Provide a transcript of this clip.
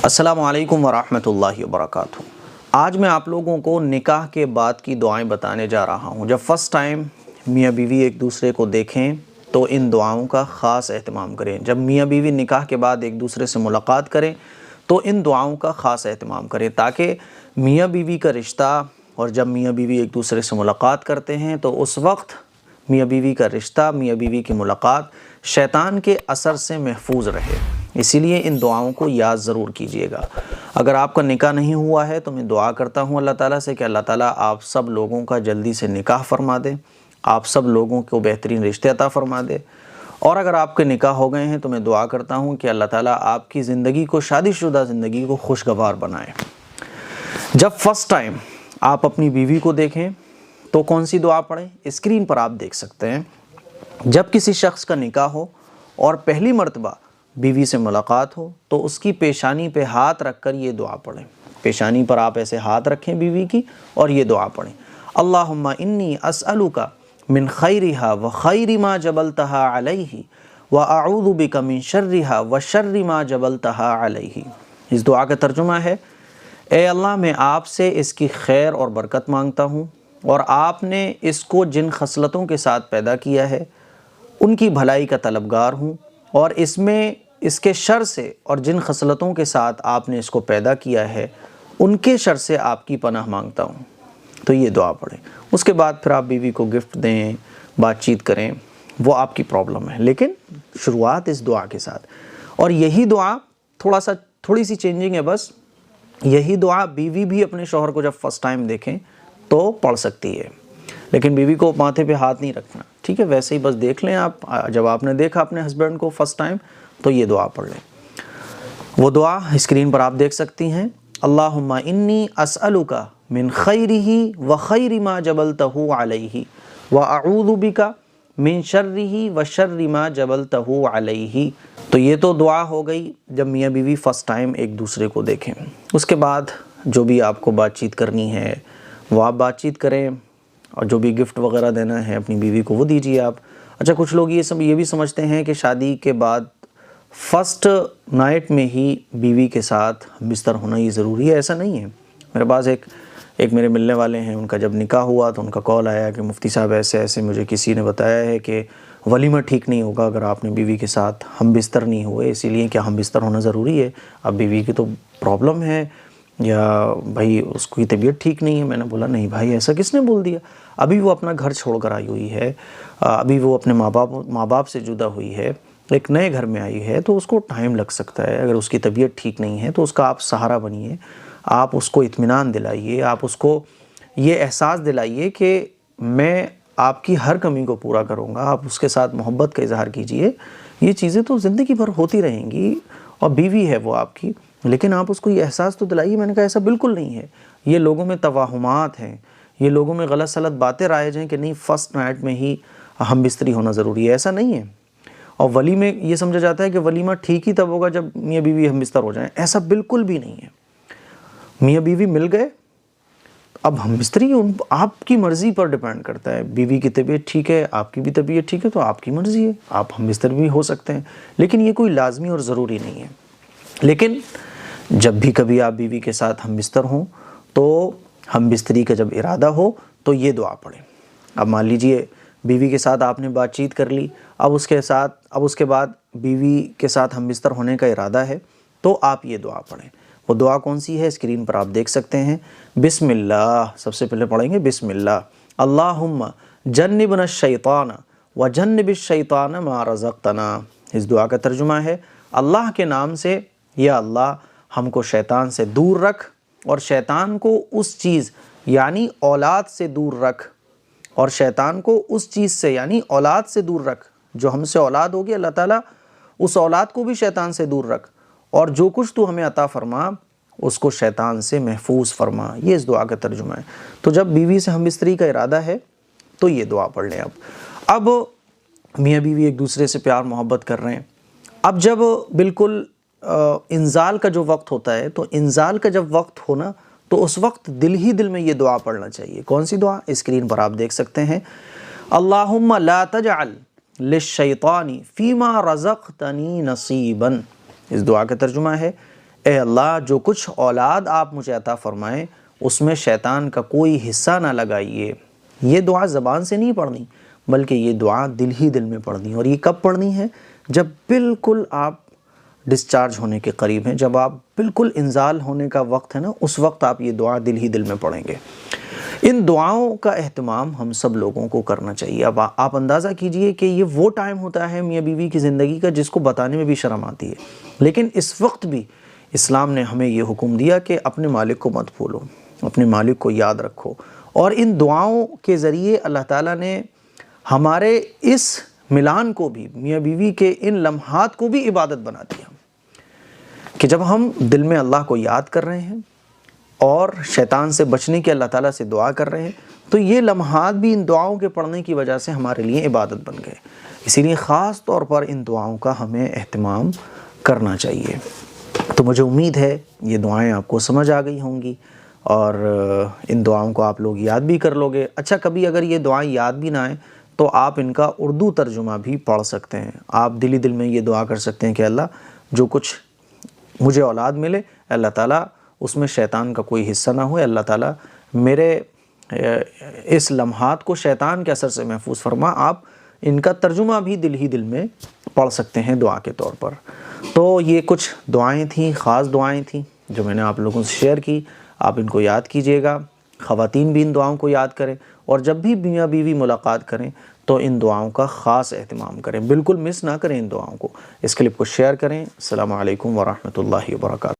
السلام علیکم ورحمۃ اللہ وبرکاتہ۔ آج میں آپ لوگوں کو نکاح کے بعد کی دعائیں بتانے جا رہا ہوں۔ جب فرسٹ ٹائم میاں بیوی ایک دوسرے کو دیکھیں تو ان دعاؤں کا خاص اہتمام کریں۔ جب میاں بیوی نکاح کے بعد ایک دوسرے سے ملاقات کریں تو ان دعاؤں کا خاص اہتمام کریں، تاکہ میاں بیوی کا رشتہ، اور جب میاں بیوی ایک دوسرے سے ملاقات کرتے ہیں تو اس وقت میاں بیوی کا رشتہ، میاں بیوی کی ملاقات شیطان کے اثر سے محفوظ رہے۔ اسی لیے ان دعاؤں کو یاد ضرور کیجئے گا۔ اگر آپ کا نکاح نہیں ہوا ہے تو میں دعا کرتا ہوں اللہ تعالیٰ سے کہ اللہ تعالیٰ آپ سب لوگوں کا جلدی سے نکاح فرما دے، آپ سب لوگوں کو بہترین رشتے عطا فرما دے۔ اور اگر آپ کے نکاح ہو گئے ہیں تو میں دعا کرتا ہوں کہ اللہ تعالیٰ آپ کی زندگی کو، شادی شدہ زندگی کو خوشگوار بنائے۔ جب فرسٹ ٹائم آپ اپنی بیوی کو دیکھیں تو کون سی دعا پڑھیں؟ اسکرین پر آپ دیکھ سکتے ہیں۔ جب کسی شخص کا نکاح ہو اور پہلی مرتبہ بیوی سے ملاقات ہو تو اس کی پیشانی پہ ہاتھ رکھ کر یہ دعا پڑھیں۔ پیشانی پر آپ ایسے ہاتھ رکھیں بیوی کی اور یہ دعا پڑھیں، اللہم انی اسألک من خیرہا و خیر ما جبلتہا علیہ و اعوذ بک من شرہا و شر ما جبلتہا علیہ۔ اس دعا کا ترجمہ ہے، اے اللہ میں آپ سے اس کی خیر اور برکت مانگتا ہوں، اور آپ نے اس کو جن خصلتوں کے ساتھ پیدا کیا ہے ان کی بھلائی کا طلبگار ہوں، اور اس کے شر سے اور جن خصلتوں کے ساتھ آپ نے اس کو پیدا کیا ہے ان کے شر سے آپ کی پناہ مانگتا ہوں۔ تو یہ دعا پڑھیں۔ اس کے بعد پھر آپ بیوی کو گفٹ دیں، بات چیت کریں، وہ آپ کی پرابلم ہے، لیکن شروعات اس دعا کے ساتھ۔ اور یہی دعا تھوڑی سی چینجنگ ہے، بس یہی دعا بیوی بھی اپنے شوہر کو جب فرسٹ ٹائم دیکھیں تو پڑھ سکتی ہے، لیکن بیوی کو ماتھے پہ ہاتھ نہیں رکھنا، ٹھیک ہے؟ ویسے ہی بس دیکھ لیں آپ، جب آپ نے دیکھا اپنے ہسبینڈ کو فرسٹ ٹائم تو یہ دعا پڑھ لیں۔ وہ دعا اسکرین پر آپ دیکھ سکتی ہیں، اللہم انی اسألک من خیرہ و خیر ما جبلتہ علیہ و اعوذ بک من شرہ و شر ما جبلتہ علیہ۔ تو یہ تو دعا ہو گئی جب میاں بیوی فرسٹ ٹائم ایک دوسرے کو دیکھیں۔ اس کے بعد جو بھی آپ کو بات چیت کرنی ہے وہ آپ بات چیت کریں، اور جو بھی گفٹ وغیرہ دینا ہے اپنی بیوی کو وہ دیجیے آپ۔ اچھا، کچھ لوگ یہ بھی سمجھتے ہیں کہ شادی کے بعد فرسٹ نائٹ میں ہی بیوی کے ساتھ بستر ہونا ہی ضروری ہے۔ ایسا نہیں ہے۔ میرے پاس ایک میرے ملنے والے ہیں، ان کا جب نکاح ہوا تو ان کا کال آیا کہ مفتی صاحب ایسے ایسے مجھے کسی نے بتایا ہے کہ ولیمہ ٹھیک نہیں ہوگا اگر آپ نے بیوی کے ساتھ ہم بستر نہیں ہوئے، اسی لیے کہ ہم بستر ہونا ضروری ہے۔ اب بیوی کی تو پرابلم ہے یا بھائی اس کی طبیعت ٹھیک نہیں ہے۔ میں نے بولا نہیں بھائی، ایسا کس نے بول دیا؟ ابھی وہ اپنا گھر چھوڑ کر آئی ہوئی ہے، ابھی وہ اپنے ماں باپ سے جدا ہوئی ہے، ایک نئے گھر میں آئی ہے، تو اس کو ٹائم لگ سکتا ہے۔ اگر اس کی طبیعت ٹھیک نہیں ہے تو اس کا آپ سہارا بنیے، آپ اس کو اطمینان دلائیے، آپ اس کو یہ احساس دلائیے کہ میں آپ کی ہر کمی کو پورا کروں گا، آپ اس کے ساتھ محبت کا اظہار کیجئے۔ یہ چیزیں تو زندگی بھر ہوتی رہیں گی، اور بیوی ہے وہ آپ کی، لیکن آپ اس کو یہ احساس تو دلائیے۔ میں نے کہا ایسا بالکل نہیں ہے، یہ لوگوں میں توہمات ہیں، یہ لوگوں میں غلط سلط باتیں رائج ہیں کہ نہیں فرسٹ نائٹ میں ہی ہم بستری ہونا ضروری ہے۔ ایسا نہیں ہے۔ اور ولیمے یہ سمجھا جاتا ہے کہ ولیمہ ٹھیک ہی تب ہوگا جب میاں بیوی ہم بستر ہو جائیں، ایسا بالکل بھی نہیں ہے۔ میاں بیوی مل گئے، اب ہم بستری آپ کی مرضی پر ڈیپینڈ کرتا ہے۔ بیوی کی طبیعت ٹھیک ہے، آپ کی بھی طبیعت ٹھیک ہے، تو آپ کی مرضی ہے، آپ ہم بستر بھی ہو سکتے ہیں، لیکن یہ کوئی لازمی اور ضروری نہیں ہے۔ لیکن جب بھی کبھی آپ بیوی کے ساتھ ہم بستر ہوں تو ہم بستری کا جب ارادہ ہو تو یہ دعا پڑھیں۔ اب مان لیجئے بیوی کے ساتھ آپ نے بات چیت کر لی، اب اس کے بعد بیوی کے ساتھ ہم بستر ہونے کا ارادہ ہے تو آپ یہ دعا پڑھیں۔ وہ دعا کون سی ہے؟ اسکرین پر آپ دیکھ سکتے ہیں، بسم اللہ۔ سب سے پہلے پڑھیں گے بسم اللہ، اللہم جنبنا الشیطان وجنب الشیطان ما رزقتنا۔ اس دعا کا ترجمہ ہے، اللہ کے نام سے یا اللہ ہم کو شیطان سے دور رکھ، اور شیطان کو اس چیز یعنی اولاد سے دور رکھ، اور شیطان کو اس چیز سے یعنی اولاد سے دور رکھ جو ہم سے اولاد ہوگی، اللہ تعالیٰ اس اولاد کو بھی شیطان سے دور رکھ، اور جو کچھ تو ہمیں عطا فرما اس کو شیطان سے محفوظ فرما۔ یہ اس دعا کا ترجمہ ہے۔ تو جب بیوی سے ہم بستری کا ارادہ ہے تو یہ دعا پڑھ لیں۔ اب میاں بیوی ایک دوسرے سے پیار محبت کر رہے ہیں، اب جب بالکل انزال کا جو وقت ہوتا ہے، تو انزال کا جب وقت ہونا تو اس وقت دل ہی دل میں یہ دعا پڑھنا چاہیے۔ کون سی دعا؟ اسکرین پر آپ دیکھ سکتے ہیں، اللہم لا تجعل للشیطان فیما رزقتنی نصیبا۔ اس دعا کا ترجمہ ہے، اے اللہ جو کچھ اولاد آپ مجھے عطا فرمائیں اس میں شیطان کا کوئی حصہ نہ لگائیے۔ یہ دعا زبان سے نہیں پڑھنی بلکہ یہ دعا دل ہی دل میں پڑھنی، اور یہ کب پڑھنی ہے؟ جب بالکل آپ ڈسچارج ہونے کے قریب ہیں، جب آپ بالکل انزال ہونے کا وقت ہے نا، اس وقت آپ یہ دعا دل ہی دل میں پڑھیں گے۔ ان دعاؤں کا اہتمام ہم سب لوگوں کو کرنا چاہیے۔ اب آپ اندازہ کیجئے کہ یہ وہ ٹائم ہوتا ہے میاں بیوی کی زندگی کا جس کو بتانے میں بھی شرم آتی ہے، لیکن اس وقت بھی اسلام نے ہمیں یہ حکم دیا کہ اپنے مالک کو مت بھولو، اپنے مالک کو یاد رکھو، اور ان دعاؤں کے ذریعے اللہ تعالیٰ نے ہمارے اس ملان کو بھی، میاں بیوی کے ان لمحات کو بھی عبادت بنا دیا کہ جب ہم دل میں اللہ کو یاد کر رہے ہیں اور شیطان سے بچنے کی اللہ تعالیٰ سے دعا کر رہے ہیں، تو یہ لمحات بھی ان دعاؤں کے پڑھنے کی وجہ سے ہمارے لیے عبادت بن گئے۔ اسی لیے خاص طور پر ان دعاؤں کا ہمیں اہتمام کرنا چاہیے۔ تو مجھے امید ہے یہ دعائیں آپ کو سمجھ آ گئی ہوں گی اور ان دعاؤں کو آپ لوگ یاد بھی کر لو گے۔ اچھا، کبھی اگر یہ دعائیں یاد بھی نہ آئیں تو آپ ان کا اردو ترجمہ بھی پڑھ سکتے ہیں۔ آپ دلی دل میں یہ دعا کر سکتے ہیں کہ اللہ جو کچھ مجھے اولاد ملے، اللہ تعالیٰ اس میں شیطان کا کوئی حصہ نہ ہوئے، اللہ تعالیٰ میرے اس لمحات کو شیطان کے اثر سے محفوظ فرما۔ آپ ان کا ترجمہ بھی دل ہی دل میں پڑھ سکتے ہیں دعا کے طور پر۔ تو یہ کچھ دعائیں تھیں، خاص دعائیں تھیں جو میں نے آپ لوگوں سے شیئر کی۔ آپ ان کو یاد کیجئے گا، خواتین بھی ان دعاؤں کو یاد کریں، اور جب بھی میاں بیوی ملاقات کریں تو ان دعاؤں کا خاص اہتمام کریں، بالکل مس نہ کریں ان دعاؤں کو۔ اس کلپ کو شیئر کریں۔ السلام علیکم ورحمۃ اللہ وبرکاتہ۔